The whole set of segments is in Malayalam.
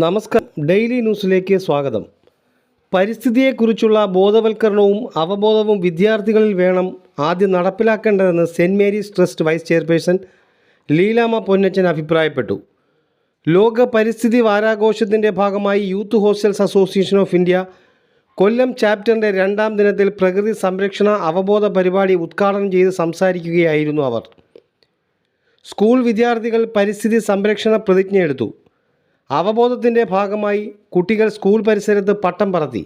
നമസ്കാരം. ഡെയിലി ന്യൂസിലേക്ക് സ്വാഗതം. പരിസ്ഥിതിയെക്കുറിച്ചുള്ള ബോധവൽക്കരണവും അവബോധവും വിദ്യാർത്ഥികളിൽ വേണം ആദ്യം നടപ്പിലാക്കേണ്ടതെന്ന് saint Mary's trust vice chairperson Leelamma Ponnachan അഭിപ്രായപ്പെട്ടു. ലോക പരിസ്ഥിതി വാരാഘോഷത്തിൻ്റെ ഭാഗമായി youth hostels association of India Kollam ചാപ്റ്ററിൻ്റെ 2ാം ദിനത്തിൽ പ്രകൃതി സംരക്ഷണ അവബോധ പരിപാടി ഉദ്ഘാടനം ചെയ്ത് സംസാരിക്കുകയായിരുന്നു അവർ. സ്കൂൾ വിദ്യാർത്ഥികൾ പരിസ്ഥിതി സംരക്ഷണ പ്രതിജ്ഞയെടുത്തു. അവബോധത്തിൻ്റെ ഭാഗമായി കുട്ടികൾ സ്കൂൾ പരിസരത്ത് പട്ടം പറത്തി.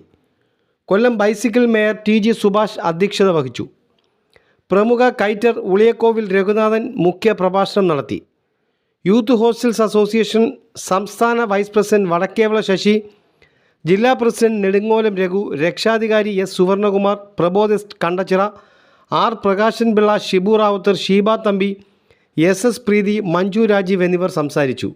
Kollam bicycle mayor T G. Subhash അധ്യക്ഷത വഹിച്ചു. പ്രമുഖ കൈറ്റർ ഉളിയക്കോവിൽ രഘുനാഥൻ മുഖ്യ പ്രഭാഷണം നടത്തി. യൂത്ത് ഹോസ്റ്റൽസ് അസോസിയേഷൻ സംസ്ഥാന വൈസ് പ്രസിഡന്റ് വടക്കേവിള ശശി, ജില്ലാ പ്രസിഡന്റ് നെടുങ്ങോലം രഘു, രക്ഷാധികാരി എസ്. സുവർണകുമാർ, പ്രബോധിസ്റ്റ് കണ്ടച്ചിറ, ആർ. പ്രകാശൻ പിള്ള, ഷിബു റാവുത്തർ, ഷീബ തമ്പി, എസ്. പ്രീതി, മഞ്ജു രാജീവ് എന്നിവർ സംസാരിച്ചു.